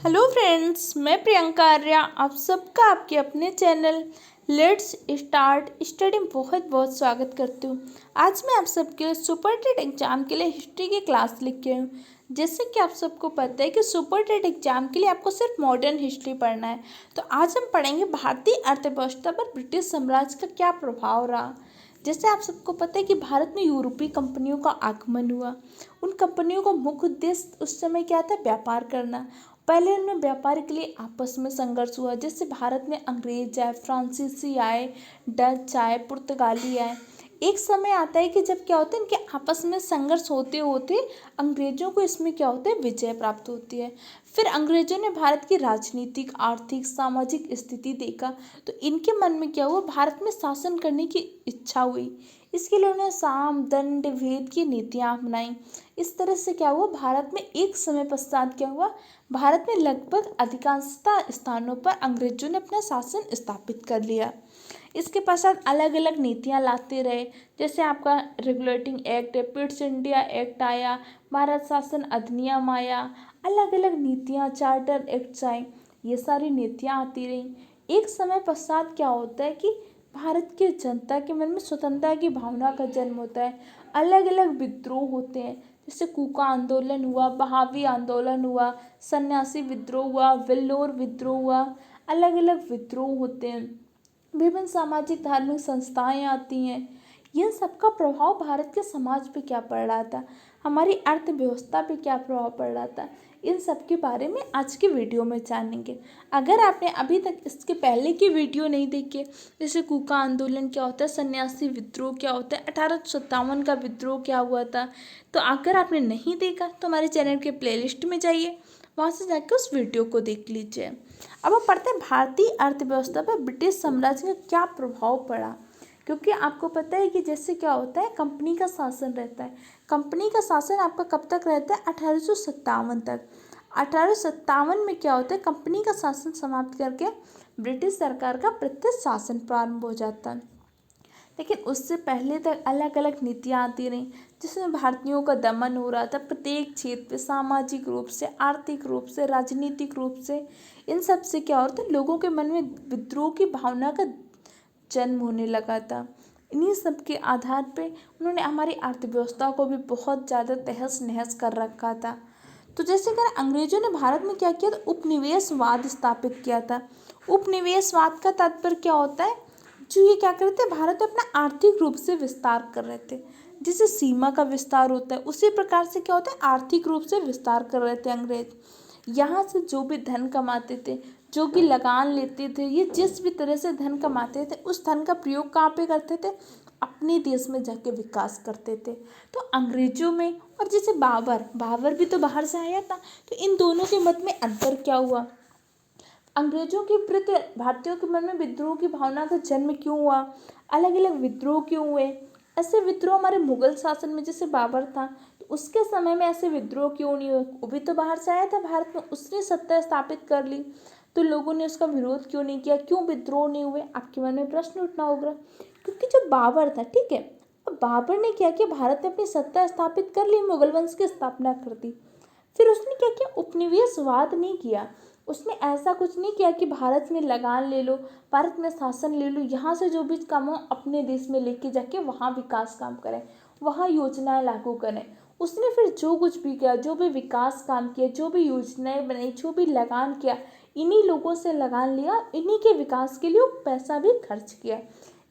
Hello friends, मैं प्रियंका आर्या आप सबका आपके अपने चैनल लेट्स स्टार्ट स्टडी में बहुत बहुत स्वागत करती हूँ। आज मैं आप सबके लिए सुपर टेट एग्जाम के लिए हिस्ट्री की क्लास लेके आई हूँ। जैसे कि आप सबको पता है कि सुपर टेट एग्जाम के लिए आपको सिर्फ मॉडर्न हिस्ट्री पढ़ना है। तो आज हम पढ़ेंगे भारतीय अर्थव्यवस्था पर ब्रिटिश साम्राज्य का क्या प्रभाव रहा। जैसे आप सबको पता है कि भारत में यूरोपीय कंपनियों का आगमन हुआ। उन कंपनियों का मुख्य उद्देश्य उस समय क्या था? व्यापार करना। पहले उनमें व्यापार के लिए आपस में संघर्ष हुआ। जैसे भारत में अंग्रेज आए, फ्रांसीसी आए, डच आए, पुर्तगाली आए। एक समय आता है कि जब क्या होता है, इनके आपस में संघर्ष होते होते अंग्रेजों को इसमें क्या होता है, विजय प्राप्त होती है। फिर अंग्रेजों ने भारत की राजनीतिक, आर्थिक, सामाजिक स्थिति देखा तो इनके मन में क्या हुआ, भारत में शासन करने की इच्छा हुई। इसके लिए उन्होंने साम दंड भेद की नीतियां अपनाई। इस तरह से क्या हुआ, भारत में एक समय पश्चात क्या हुआ, भारत में लगभग अधिकांशतः स्थानों पर अंग्रेजों ने अपना शासन स्थापित कर लिया। इसके पश्चात अलग अलग नीतियां लाते रहे। जैसे आपका regulating act, Pitt's India act आया, भारत शासन अधिनियम आया, अलग अलग नीतियां, चार्टर एक्ट्स आए। ये सारी नीतियां आती रहीं। एक समय पश्चात क्या होता है कि भारत की जनता के मन में स्वतंत्रता की भावना का जन्म होता है। अलग अलग विद्रोह होते हैं। जैसे कूका आंदोलन हुआ, बहावी आंदोलन हुआ, सन्यासी विद्रोह हुआ, वेल्लोर विद्रोह हुआ। अलग अलग विद्रोह होते हैं। विभिन्न सामाजिक धार्मिक संस्थाएं आती हैं। यह सबका प्रभाव भारत के समाज पे क्या पड़ रहा था, हमारी अर्थव्यवस्था पे क्या प्रभाव पड़ रहा था, इन सब के बारे में आज की वीडियो में जानेंगे। अगर आपने अभी तक इसके पहले की वीडियो नहीं देखी, जैसे कूका आंदोलन क्या होता है, सन्यासी विद्रोह क्या होता है, 1857 का विद्रोह क्या हुआ था, तो अगर आपने नहीं देखा तो हमारे चैनल के प्लेलिस्ट में जाइए, वहाँ से जाकर उस वीडियो को देख लीजिए। अब हम पढ़ते हैं भारतीय अर्थव्यवस्था पर ब्रिटिश साम्राज्य का क्या प्रभाव पड़ा। क्योंकि आपको पता है कि जैसे क्या होता है, कंपनी का शासन रहता है। कंपनी का शासन आपका कब तक रहता है? 1857 तक। 1857 में क्या होता है, कंपनी का शासन समाप्त करके ब्रिटिश सरकार का प्रत्यक्ष शासन प्रारंभ हो जाता है। लेकिन उससे पहले तक अलग अलग नीतियाँ आती रहीं, जिसमें भारतीयों का दमन हो रहा था प्रत्येक क्षेत्र पे, सामाजिक रूप से, आर्थिक रूप से, राजनीतिक रूप से। इन सब से क्या होता है, लोगों के मन में विद्रोह की भावना का जन्म होने लगा था। इन्हीं सब के आधार पे उन्होंने हमारी अर्थव्यवस्था को भी बहुत ज़्यादा तहस नहस कर रखा था। तो जैसे अगर अंग्रेजों ने भारत में क्या किया था, उपनिवेशवाद स्थापित किया था। उपनिवेशवाद का तात्पर्य क्या होता है, जो ये क्या कर रहे थे, भारत में अपना आर्थिक रूप से विस्तार कर रहे थे। जैसे सीमा का विस्तार होता है, उसी प्रकार से क्या होता है, आर्थिक रूप से विस्तार कर रहे थे अंग्रेज। यहाँ से जो भी धन कमाते थे, जो भी लगान लेते थे, ये जिस भी तरह से धन कमाते थे, उस धन का प्रयोग कहाँ पे करते थे, अपने देश में जाके विकास करते थे। तो अंग्रेजों में और जैसे बाबर बाबर भी तो बाहर से आया था, तो इन दोनों के मत में अंतर क्या हुआ, अंग्रेजों के प्रति भारतीयों के मन में विद्रोह की भावना का जन्म क्यों हुआ, अलग अलग विद्रोह क्यों हुए। ऐसे विद्रोह हमारे मुगल शासन में जैसे बाबर था, तो उसके समय में ऐसे विद्रोह क्यों नहीं हुए, वो भी तो बाहर से आया था भारत में, उसने सत्ता स्थापित कर ली, तो लोगों ने उसका विरोध क्यों नहीं किया, क्यों विद्रोह नहीं हुए। आपके मन में प्रश्न उठना होगा, क्योंकि जो बाबर था, ठीक है, अब बाबर ने क्या किया, भारत में अपनी सत्ता स्थापित कर ली, मुगल वंश की स्थापना कर दी। फिर उसने क्या किया, उपनिवेशवाद नहीं किया। उसने ऐसा कुछ नहीं किया कि भारत में लगान ले लो, भारत में शासन ले लो, यहाँ से जो भी काम हो अपने देश में लेके जाके वहाँ विकास काम करें, वहाँ योजनाएं लागू करें। उसने फिर जो कुछ भी किया, जो भी विकास काम किया, जो भी योजनाएं बनाई, जो भी लगान किया, इन्हीं लोगों से लगान लिया, इन्हीं के विकास के लिए पैसा भी खर्च किया।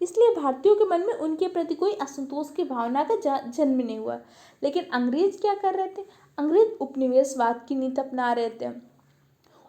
इसलिए भारतीयों के मन में उनके प्रति कोई असंतोष की भावना का जन्म नहीं हुआ। लेकिन अंग्रेज क्या कर रहे थे, अंग्रेज उपनिवेशवाद की नीति अपना रहे थे।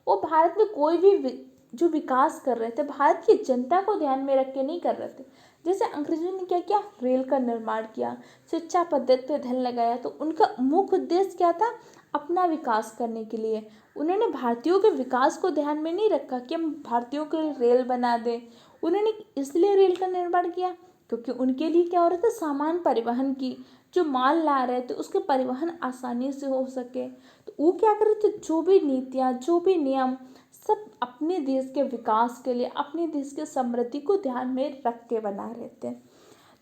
वो भारत में कोई भी जो विकास कर रहे थे, भारत की जनता को ध्यान में रख के नहीं कर रहे थे। जैसे अंग्रेजों ने क्या किया, रेल का निर्माण किया, शिक्षा पद्धति पे धन लगाया, तो उनका मुख्य उद्देश्य क्या था, अपना विकास करने के लिए। उन्होंने भारतीयों के विकास को ध्यान में नहीं रखा कि हम भारतीयों के लिए रेल बना दें। उन्होंने इसलिए रेल का निर्माण किया क्योंकि उनके लिए क्या हो रहा था, सामान परिवहन की, जो माल ला रहे थे उसके परिवहन आसानी से हो सके। तो वो क्या कर रहे थे, जो भी नीतियाँ, जो भी नियम, सब अपने देश के विकास के लिए, अपने देश के समृद्धि को ध्यान में रख के बना रहे थे।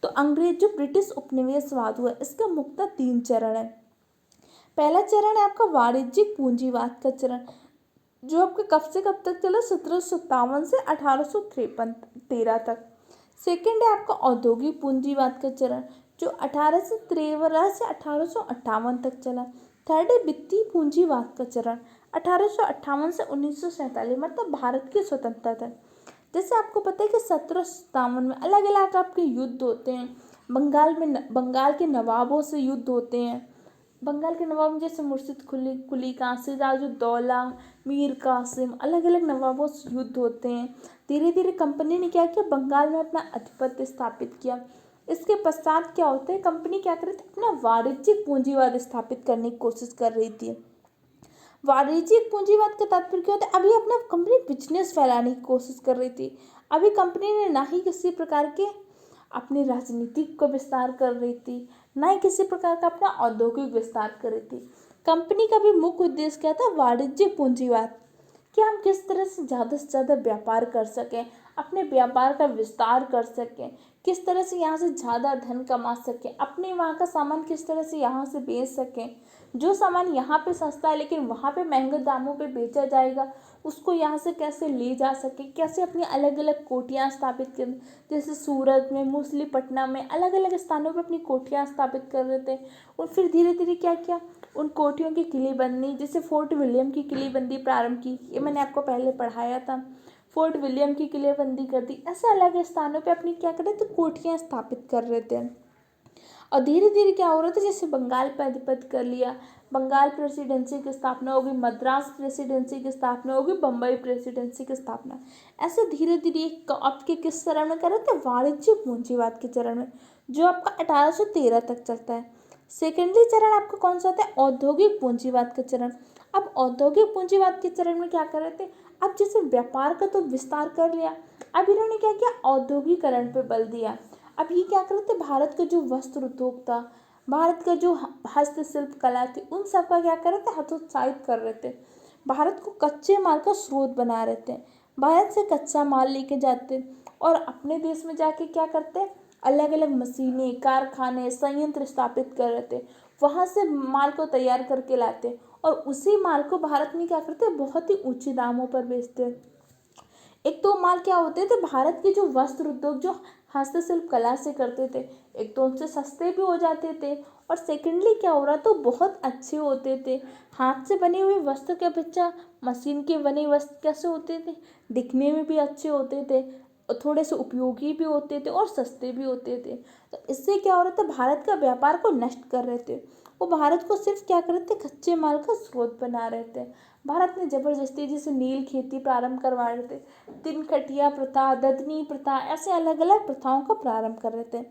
तो अंग्रेज जो ब्रिटिश उपनिवेशवाद हुआ, इसका मुख्यतः 3 चरण है। पहला चरण है आपका वाणिज्यिक पूंजीवाद का चरण। जो आपके कब से कब तक चला, 1757 से 1813 तक। सेकंड है आपका औद्योगिक पूंजीवाद का चरण, जो 1853 से 1858 तक चला। थर्ड है वित्तीय पूंजीवाद का चरण, 1858 से 1947, मतलब भारत की स्वतंत्रता तक। जैसे आपको पता है कि 1757 में अलग अलग आपके युद्ध होते हैं। बंगाल के नवाबों से युद्ध होते हैं। बंगाल के नवाब जैसे मुर्शिद कुली कासिम, सिराजुद्दौला, मीर कासिम, अलग अलग नवाबों से युद्ध होते हैं। धीरे धीरे कंपनी ने क्या किया, बंगाल में अपना आधिपत्य स्थापित किया। इसके पश्चात क्या होता है, कंपनी क्या कर रही थी, अपना वाणिज्यिक पूंजीवाद स्थापित करने की कोशिश कर रही थी। वाणिज्यिक पूंजीवाद का तात्पर्य क्या होता है, अभी अपना कंपनी बिजनेस फैलाने की कोशिश कर रही थी। अभी कंपनी ने ना ही किसी प्रकार के अपने राजनीतिक का विस्तार कर रही थी, ना ही किसी प्रकार का अपना औद्योगिक विस्तार कर रही थी। कंपनी का भी मुख्य उद्देश्य क्या था, वाणिज्यिक पूंजीवाद, कि हम किस तरह से ज़्यादा व्यापार कर सकें, अपने व्यापार का विस्तार कर सकें, किस तरह से यहाँ से ज़्यादा धन कमा सकें, अपने वहाँ का सामान किस तरह से यहाँ से बेच सकें। जो सामान यहाँ पे सस्ता है लेकिन वहाँ पे महंगे दामों पे बेचा जाएगा, उसको यहाँ से कैसे ले जा सके, कैसे अपनी अलग अलग कोठियाँ स्थापित कर, जैसे सूरत में, मछलीपट्टनम में, अलग अलग स्थानों पे अपनी कोठियाँ स्थापित कर रहे थे। और फिर धीरे धीरे क्या किया, उन कोठियों की किलेबंदी, जैसे फोर्ट विलियम की किलेबंदी प्रारंभ की, ये मैंने आपको पहले पढ़ाया था। फोर्ट विलियम की किलेबंदी कर दी। ऐसे अलग स्थानों पे अपनी क्या कर रहे थे, कोठियाँ स्थापित कर रहे थे। और धीरे धीरे क्या हो रहा था, जैसे बंगाल पर आधिपत्य कर लिया, बंगाल प्रेसिडेंसी की स्थापना होगी, मद्रास प्रेसिडेंसी की स्थापना होगी, बम्बई प्रेसिडेंसी की स्थापना। ऐसे धीरे धीरे आपके किस चरण में कर रहे थे, वाणिज्यिक पूंजीवाद के चरण में, जो आपका 1813 तक चलता है। सेकेंडली चरण आपका कौन सा होता है, औद्योगिक पूंजीवाद का चरण। अब औद्योगिक पूंजीवाद के चरण में क्या कर रहे थे, अब जैसे व्यापार का तो विस्तार कर लिया, अब इन्होंने क्या किया, औद्योगिकरण पे बल दिया। अब ये क्या कर रहे थे, भारत का जो वस्त्र उद्योग था, भारत का जो हस्तशिल्प कला थी, उन सब का क्या कर रहे थे, हतोत्साहित कर रहे थे। भारत को कच्चे माल का स्रोत बना रहे थे। भारत से कच्चा माल लेके जाते और अपने देश में जाके क्या करते, अलग अलग मशीनें, कारखाने, संयंत्र स्थापित कर रहे थे। वहाँ से माल को तैयार करके लाते और उसी माल को भारत में क्या करते, बहुत ही ऊंचे दामों पर बेचते। एक तो माल क्या होते थे, भारत के जो वस्त्र उद्योग, जो हस्तशिल्प कला से करते थे, एक तो उनसे सस्ते भी हो जाते थे, और सेकेंडली क्या हो रहा, तो बहुत अच्छे होते थे। हाथ से बने हुए वस्त्र के अपेक्षा मशीन के बने वस्त्र कैसे होते थे, दिखने में भी अच्छे होते थे, और थोड़े से उपयोगी भी होते थे, और सस्ते भी होते थे। तो इससे क्या हो रहा था, भारत का व्यापार को नष्ट कर रहे थे। वो भारत को सिर्फ क्या कर रहे थे, कच्चे माल का स्रोत बना रहे थे। भारत ने जबरदस्ती जैसे नील खेती प्रारंभ करवा रहे थे, तिनकटिया प्रथा, ददनी प्रथा, ऐसे अलग अलग प्रथाओं का प्रारंभ कर रहे थे।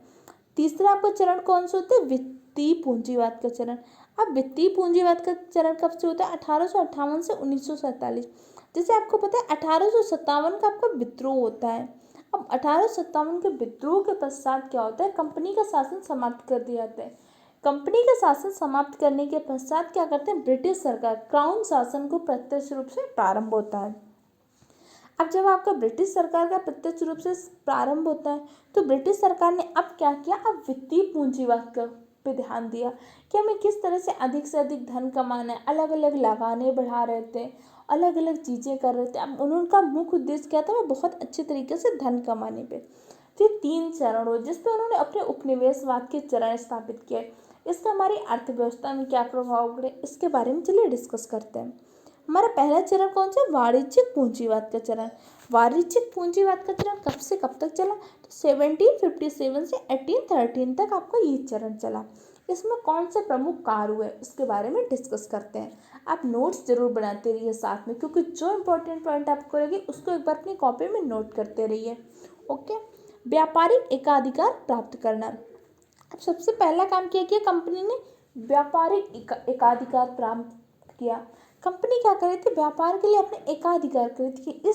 तीसरा आपका चरण कौन सा होता है, वित्तीय पूंजीवाद का चरण। अब वित्तीय पूंजीवाद का चरण कब से होता है, 1858 से 1947। जैसे आपको पता है 1857 का आपका विद्रोह होता है। अब 1857 के विद्रोह के पश्चात क्या होता है, कंपनी का शासन समाप्त कर दिया जाता है। कंपनी का शासन समाप्त करने के पश्चात क्या करते हैं, ब्रिटिश सरकार क्राउन शासन को प्रत्यक्ष रूप से प्रारंभ होता है। अब जब आपका ब्रिटिश सरकार का प्रत्यक्ष रूप से प्रारंभ होता है, तो ब्रिटिश सरकार ने अब क्या किया, अब वित्तीय पूंजीवाद का पे ध्यान दिया कि हमें किस तरह से अधिक धन कमाना है। अलग अलग लगाने बढ़ा रहे थे, अलग अलग चीज़ें कर रहे थे। अब उनका मुख्य उद्देश्य क्या था, वो बहुत अच्छे तरीके से धन कमाने पे। फिर 3 चरण हो, जिसपे उन्होंने अपने उपनिवेशवाद के चरण स्थापित किए। इसका हमारी अर्थव्यवस्था में क्या प्रभाव पड़े, इसके बारे में चलिए डिस्कस करते हैं। हमारा पहला चरण कौन सा, वाणिज्यिक पूंजीवाद का चरण। वाणिज्यिक पूंजीवाद का चरण कब से कब तक चला, तो 1757 से 1813 तक आपका ये चरण चला। इसमें कौन से प्रमुख कार्य हुए, इसके बारे में डिस्कस करते हैं। आप नोट्स जरूर बनाते रहिए साथ में, क्योंकि जो इंपॉर्टेंट पॉइंट आपको लगे उसको एक बार अपनी कॉपी में नोट करते रहिए। ओके। व्यापारिक एकाधिकार प्राप्त करना। अब सबसे पहला काम क्या किया कंपनी ने, व्यापारिक एकाधिकार प्राप्त किया। कंपनी क्या कर रही थी, व्यापार के लिए अपने एकाधिकार कर रही थी कि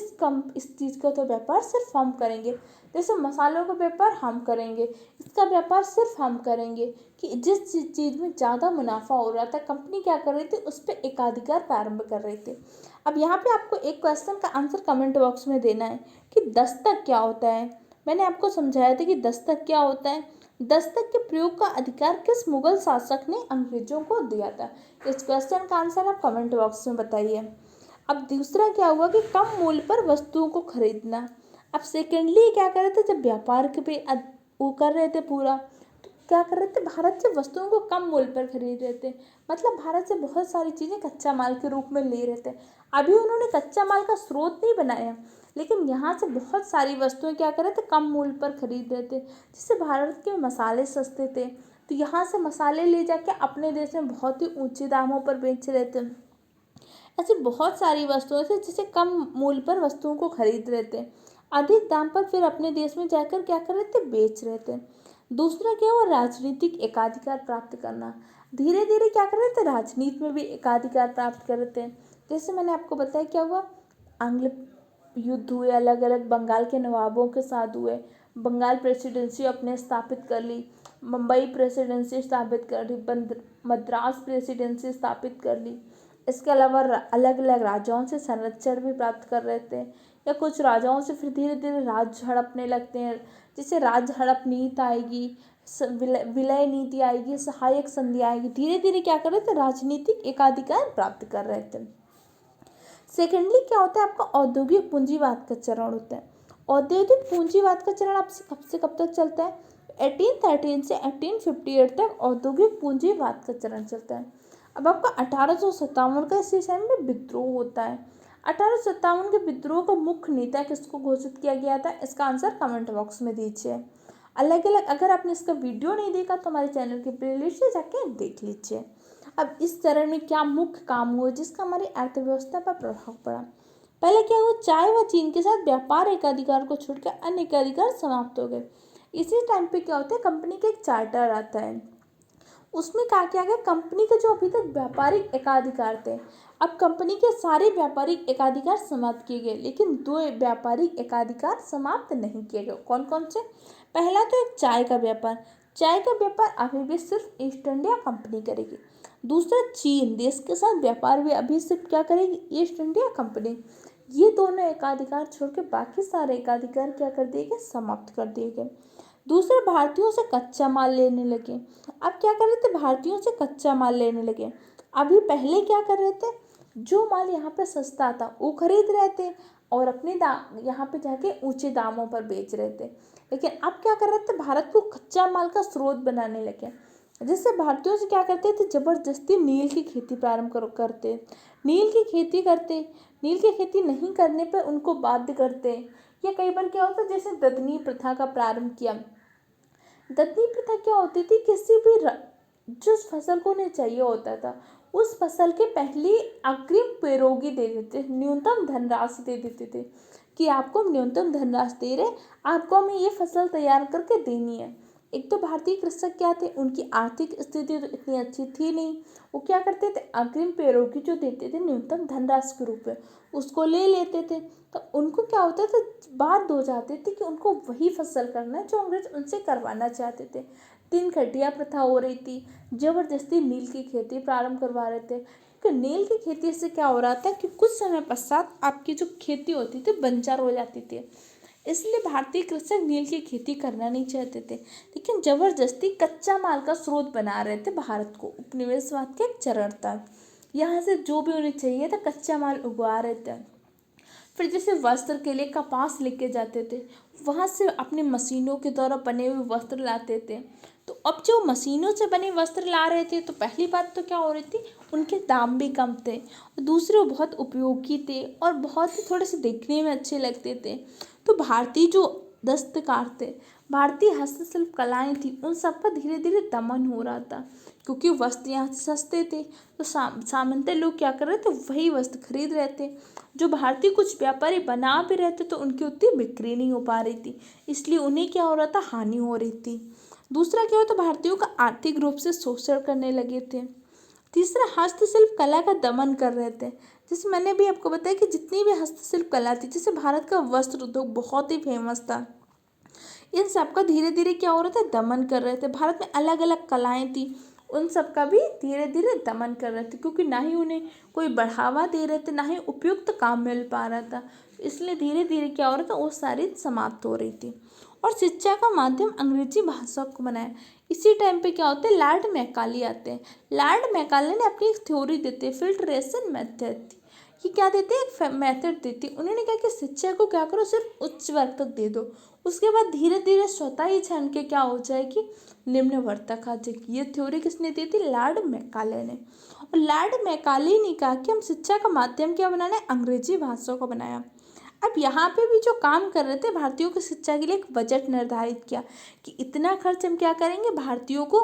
इस चीज़ का तो व्यापार सिर्फ हम करेंगे। जैसे मसालों का व्यापार हम करेंगे, इसका व्यापार सिर्फ हम करेंगे। कि जिस चीज़ में ज़्यादा मुनाफा हो रहा था, कंपनी क्या कर रही थी, उस पर एकाधिकार प्रारंभ कर रही थी। अब यहाँ पे आपको एक क्वेश्चन का आंसर कमेंट बॉक्स में देना है कि दस्तक क्या होता है। मैंने आपको समझाया था कि दस्तक क्या होता है। दस्तक के प्रयोग का अधिकार किस मुगल शासक ने अंग्रेजों को दिया था। इस क्वेश्चन का आंसर आप कमेंट बॉक्स में बताइए। अब दूसरा क्या हुआ कि कम मूल्य पर वस्तुओं को खरीदना। अब सेकेंडली क्या कर रहे थे, जब व्यापार के पे वो कर रहे थे पूरा, तो क्या कर रहे थे, भारत से वस्तुओं को कम मूल्य पर खरीद रहे थे। मतलब भारत से बहुत सारी चीज़ें कच्चा माल के रूप में ले रहे थे। अभी उन्होंने कच्चा माल का स्रोत नहीं बनाया, लेकिन यहाँ से बहुत सारी वस्तुएं क्या कर रहे थे, कम मूल्य पर खरीद रहे थे। जैसे भारत के मसाले सस्ते थे, तो यहाँ से मसाले ले जाके अपने देश में बहुत ही ऊंचे दामों पर बेच रहे थे। ऐसी बहुत सारी वस्तुएं थी जिसे कम मूल्य पर वस्तुओं को खरीद रहे थे, अधिक दाम पर फिर अपने देश में जाकर क्या कर रहे थे, बेच रहे थे। दूसरा क्या हुआ, राजनीतिक एकाधिकार प्राप्त करना। धीरे धीरे क्या कर रहे थे, राजनीति में भी एकाधिकार प्राप्त कर रहे थे। जैसे मैंने आपको बताया क्या हुआ, आंग्ल युद्ध हुए, अलग अलग बंगाल के नवाबों के साथ हुए। बंगाल प्रेसिडेंसी अपने स्थापित कर ली, मुंबई प्रेसिडेंसी स्थापित कर ली, मद्रास प्रेसिडेंसी स्थापित कर ली। इसके अलावा अलग अलग राजाओं से संरक्षण भी प्राप्त कर रहे थे, या कुछ राजाओं से फिर धीरे धीरे राज हड़पने लगते हैं। जैसे राज हड़प नीति आएगी, विलय नीति आएगी, सहायक संधि आएगी, धीरे धीरे क्या कर रहे थे, राजनीतिक एकाधिकार प्राप्त कर रहे थे। सेकेंडली क्या होता है, आपका औद्योगिक पूंजीवाद का चरण होता है। औद्योगिक पूंजीवाद का चरण आप कब से कब तक चलता है, 1813 से 1858 तक औद्योगिक पूंजीवाद का चरण चलता है। अब आपका 1857 का इसी टाइम में विद्रोह होता है। 1857 के विद्रोह का मुख्य नेता किसको घोषित किया गया था, इसका आंसर कमेंट बॉक्स में दीजिए। अलग अलग, अगर आपने इसका वीडियो नहीं देखा तो हमारे चैनल की प्लेलिस्ट से जाके देख लीजिए। अब इस चरण में क्या मुख्य काम हुए जिसका हमारी अर्थव्यवस्था पर प्रभाव पड़ा। पहले क्या हुआ, चाय व चीन के साथ व्यापार एकाधिकार को छोड़कर अन्य एकाधिकार समाप्त हो गए। इसी टाइम पे क्या होता है, कंपनी का एक चार्टर आता है, उसमें कहा क्या गया, कंपनी के जो अभी तक व्यापारिक एकाधिकार थे, अब कंपनी के सारे व्यापारिक एकाधिकार समाप्त किए गए, लेकिन दो व्यापारिक एकाधिकार समाप्त नहीं किए गए। कौन कौन से, पहला तो एक चाय का व्यापार। चाय का व्यापार अभी भी सिर्फ ईस्ट इंडिया कंपनी करेगी। दूसरा, चीन देश के साथ व्यापार भी अभी सिर्फ क्या करेगी, ईस्ट इंडिया कंपनी। ये दोनों एकाधिकार छोड़ के बाकी सारे एकाधिकार क्या कर दिए गए, समाप्त कर दिए गए। दूसरे, भारतीयों से कच्चा माल लेने लगे। अब क्या कर रहे थे, भारतीयों से कच्चा माल लेने लगे। अभी पहले क्या कर रहे थे, जो माल यहाँ पे सस्ता था वो खरीद रहे थे और अपने दाम यहाँ पे जाके ऊंचे दामों पर बेच रहे थे। लेकिन अब क्या कर रहे थे, भारत को कच्चा माल का स्रोत बनाने लगे। जिससे भारतीयों से क्या करते थे, जबरदस्ती नील की खेती प्रारंभ करते, नील की खेती करते, नील की खेती नहीं करने पर उनको बाध्य करते। या कई बार क्या होता, जैसे ददनी प्रथा का प्रारंभ किया। ददनी प्रथा क्या होती थी, किसी भी जिस फसल को नहीं चाहिए होता था उस फसल के पहले अग्रिम पैरोगी दे देते, न्यूनतम धनराशि दे देते थे कि आपको न्यूनतम धनराशि दे रहे, आपको हमें ये फसल तैयार करके देनी है। एक तो भारतीय कृषक क्या थे, उनकी आर्थिक स्थिति तो इतनी अच्छी थी नहीं, वो क्या करते थे, अग्रिम पैरोगी जो देते थे न्यूनतम धनराशि के रूप में, उसको ले लेते थे। तो उनको क्या होता था, बात हो जाती थी कि उनको वही फसल करना है जो अंग्रेज उनसे करवाना चाहते थे। तीन खटिया प्रथा हो रही थी, जबरदस्ती नील की खेती प्रारंभ करवा रहे थे। क्योंकि नील की खेती से क्या हो रहा था कि कुछ समय पश्चात आपकी जो खेती होती थी बंजर हो जाती थी, इसलिए भारतीय कृषक नील की खेती करना नहीं चाहते थे, लेकिन जबरदस्ती कच्चा माल का स्रोत बना रहे थे भारत को। उपनिवेशवाद का एक चरण था, यहाँ से जो भी उन्हें चाहिए था कच्चा माल उगवा रहे थे। फिर जैसे वस्त्र के लिए कपास लेके जाते थे, वहाँ से अपने मशीनों के द्वारा बने हुए वस्त्र लाते थे। तो अब जो मशीनों से बने वस्त्र ला रहे थे, तो पहली बात तो क्या हो रही थी, उनके दाम भी कम थे, और दूसरे वो बहुत उपयोगी थे और बहुत ही थोड़े से देखने में अच्छे लगते थे। तो भारतीय जो दस्तकार थे, भारतीय हस्तशिल्प कलाएं थी, उन सब पर धीरे धीरे दमन हो रहा था, क्योंकि वस्त्र यहाँ सस्ते थे। तो सामान्यतः लोग क्या कर रहे थे, वही वस्त्र खरीद रहे थे। जो भारतीय कुछ व्यापारी बना भी रहे थे तो उनकी उतनी बिक्री नहीं हो पा रही थी, इसलिए उन्हें क्या हो रहा था, हानि हो रही थी। दूसरा क्या होता, भारतीयों का आर्थिक रूप से शोषण करने लगे थे। तीसरा, हस्तशिल्प कला का दमन कर रहे थे। जैसे मैंने भी आपको बताया कि जितनी भी हस्तशिल्प कला थी, जैसे भारत का वस्त्र उद्योग बहुत ही फेमस था, इन सब का धीरे धीरे क्या हो रहा था, दमन कर रहे थे। भारत में अलग अलग कलाएं थी, उन सब का भी धीरे धीरे दमन कर रहे थे, क्योंकि ना ही उन्हें कोई बढ़ावा दे रहे थे, ना ही उपयुक्त काम मिल पा रहा था, इसलिए धीरे धीरे क्या हो रहा था, वो सारी समाप्त हो रही थी। और शिक्षा का माध्यम अंग्रेजी भाषा को बनाया। इसी टाइम पे क्या होता है, लॉर्ड मैकाले आते हैं। लॉर्ड मैकाले ने अपनी एक थ्योरी देते हैं, फिल्ट्रेशन मेथड। कि क्या देते हैं, एक मेथड देती है। उन्होंने कहा कि शिक्षा को क्या करो, सिर्फ उच्च वर्ग तक दे दो, उसके बाद धीरे धीरे स्वतः ही छन के क्या हो जाएगी, निम्न वर्ग तक आ जाएगी। ये थ्योरी किसने दी थी, लॉर्ड मैकाले ने। और लॉर्ड मैकाले ने कहा कि हम शिक्षा का माध्यम क्या बनाना है, अंग्रेजी भाषा को बनाया। अब यहाँ पे भी जो काम कर रहे थे, भारतीयों की शिक्षा के लिए एक बजट निर्धारित किया कि इतना खर्च हम क्या करेंगे, भारतीयों को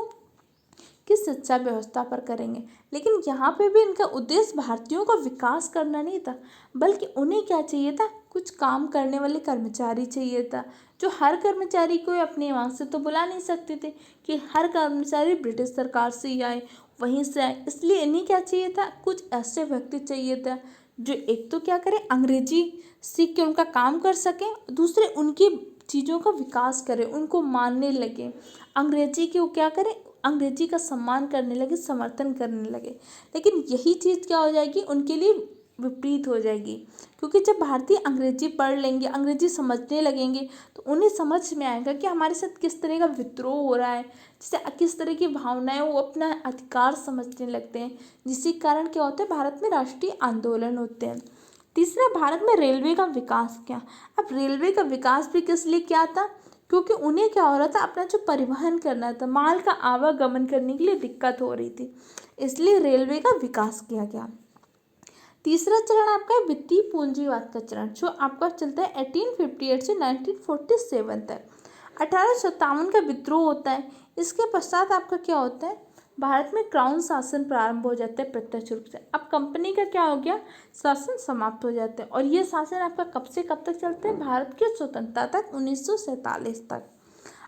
की शिक्षा व्यवस्था पर करेंगे। लेकिन यहाँ पे भी इनका उद्देश्य भारतीयों का विकास करना नहीं था, बल्कि उन्हें क्या चाहिए था, कुछ काम करने वाले कर्मचारी चाहिए था। जो हर कर्मचारी को अपने वहाँ से तो बुला नहीं सकते थे कि हर कर्मचारी ब्रिटिश सरकार से ही आए, वहीं से आए। इसलिए इन्हें क्या चाहिए था, कुछ ऐसे व्यक्ति चाहिए था जो एक तो क्या करें, अंग्रेजी सीख के उनका काम कर सकें, दूसरे उनकी चीज़ों का विकास करें, उनको मानने लगे, अंग्रेजी के वो क्या करें, अंग्रेजी का सम्मान करने लगे, समर्थन करने लगे। लेकिन यही चीज़ क्या हो जाएगी, उनके लिए विपरीत हो जाएगी, क्योंकि जब भारतीय अंग्रेजी पढ़ लेंगे, अंग्रेजी समझने लगेंगे, तो उन्हें समझ में आएगा कि हमारे साथ किस तरह का विद्रोह हो रहा है, जिससे किस तरह की भावनाएं, वो अपना अधिकार समझने लगते हैं, जिसके कारण क्या होता है, भारत में राष्ट्रीय आंदोलन होते हैं। तीसरा, भारत में रेलवे का विकास किया। अब रेलवे का विकास भी किस लिए किया था, क्योंकि उन्हें क्या हो रहा था, अपना जो परिवहन करना था, माल का आवागमन करने के लिए दिक्कत हो रही थी, इसलिए रेलवे का विकास किया गया। तीसरा चरण आपका है वित्तीय पूंजीवाद का चरण, जो आपका चलता है 1858 से 1947 तक। 1857 का विद्रोह होता है। इसके पश्चात आपका क्या होता है, भारत में क्राउन शासन प्रारंभ हो जाता है प्रत्यक्ष रूप से। अब कंपनी का क्या हो गया, शासन समाप्त हो जाता है। और ये शासन आपका कब से कब तक चलता है, भारत की स्वतंत्रता तक, 1947 तक।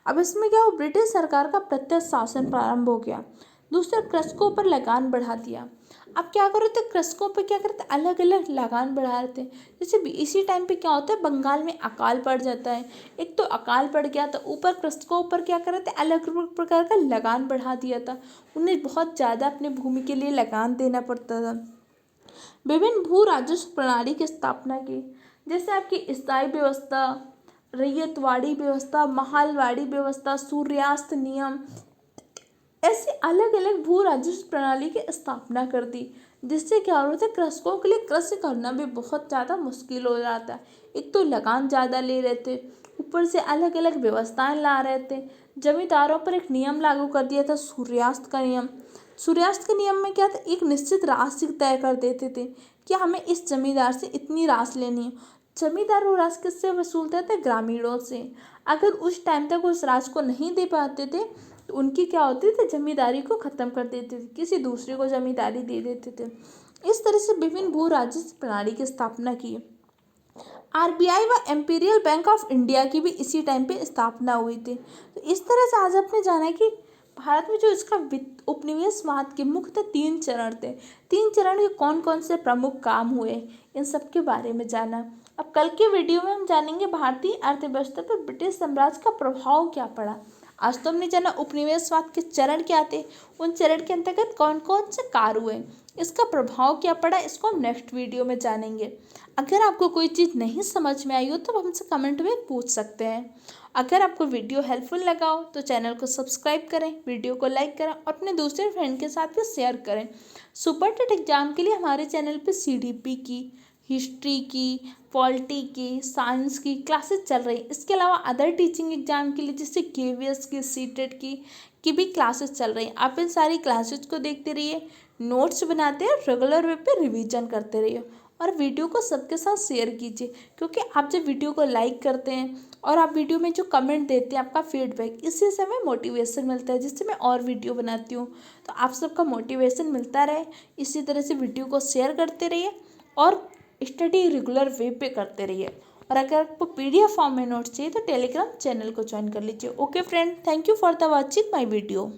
अब इसमें क्या हो, ब्रिटिश सरकार का प्रत्यक्ष शासन प्रारंभ हो गया। दूसरा, कृषकों पर लगान बढ़ा दिया। अब क्या कर रहे थे, कृषकों पर क्या करते, अलग अलग लगान बढ़ा रहे थे। जैसे इसी टाइम पे क्या होता है, बंगाल में अकाल पड़ जाता है। एक तो अकाल पड़ गया, तो ऊपर कृषकों पर क्या कर रहे थे, अलग अलग प्रकार का लगान बढ़ा दिया था। उन्हें बहुत ज़्यादा अपनी भूमि के लिए लगान देना पड़ता था। विभिन्न भू राजस्व प्रणाली की स्थापना की, जैसे आपकी स्थायी व्यवस्था, रैयतवाड़ी व्यवस्था, महालवाड़ी व्यवस्था, सूर्यास्त नियम, ऐसी अलग अलग भू राजस्व प्रणाली की स्थापना कर दी, जिससे क्या हो रहा था, कृषकों के लिए कृषि करना भी बहुत ज़्यादा मुश्किल हो जाता है। एक तो लगान ज़्यादा ले रहे थे, ऊपर से अलग अलग व्यवस्थाएं ला रहे थे। जमींदारों पर एक नियम लागू कर दिया था, सूर्यास्त का नियम। सूर्यास्त के नियम में क्या था, एक निश्चित राशि तय कर देते थे कि हमें इस जमींदार से इतनी राशि लेनी है। जमींदार वो राशि किससे वसूलते थे, ग्रामीणों से। अगर उस टाइम तक उस राशि को नहीं दे पाते थे, तो उनकी क्या होती थी, जमींदारी को ख़त्म कर देते थे, किसी दूसरे को जमींदारी दे देते थे। इस तरह से विभिन्न भू राजस्व प्रणाली की स्थापना की। आरबीआई व एम्पीरियल बैंक ऑफ इंडिया की भी इसी टाइम पे स्थापना हुई थी। तो इस तरह से आज आपने जाना कि भारत में जो इसका वित्त उपनिवेशवाद के मुख्य 3 चरण थे, 3 चरण के कौन कौन से प्रमुख काम हुए, इन सब के बारे में जाना। अब कल के वीडियो में हम जानेंगे भारतीय अर्थव्यवस्था पर ब्रिटिश साम्राज्य का प्रभाव क्या पड़ा। आज तो हमने जाना उपनिवेशवाद के चरण क्या थे, उन चरण के अंतर्गत कौन कौन से कार्य हुए, इसका प्रभाव क्या पड़ा, इसको हम नेक्स्ट वीडियो में जानेंगे। अगर आपको कोई चीज़ नहीं समझ में आई हो तो हमसे कमेंट में पूछ सकते हैं। अगर आपको वीडियो हेल्पफुल लगा हो तो चैनल को सब्सक्राइब करें, वीडियो को लाइक करें और अपने दूसरे फ्रेंड के साथ भी शेयर करें। सुपर टेट एग्जाम के लिए हमारे चैनल पे सीडीपी की, हिस्ट्री की, पॉलिटी की, साइंस की क्लासेस चल रही हैं। इसके अलावा अदर टीचिंग एग्जाम के लिए जैसे केवीएस की, सीटेट की भी क्लासेस चल रही हैं। आप इन सारी क्लासेस को देखते रहिए, नोट्स बनाते हैं, रेगुलर वे पे रिवीजन करते रहिए और वीडियो को सबके साथ शेयर कीजिए, क्योंकि आप जब वीडियो को लाइक करते हैं और आप वीडियो में जो कमेंट देते हैं, आपका फीडबैक, इससे से हमें मोटिवेशन मिलता है, जिससे मैं और वीडियो बनाती हूँ। तो आप सबका मोटिवेशन मिलता रहे, इसी तरह से वीडियो को शेयर करते रहिए और स्टडी रेगुलर वे पे करते रहिए। और अगर आपको पीडीएफ फॉर्म में नोट्स चाहिए तो टेलीग्राम चैनल को ज्वाइन कर लीजिए। Okay friend, thank you for the watching my video.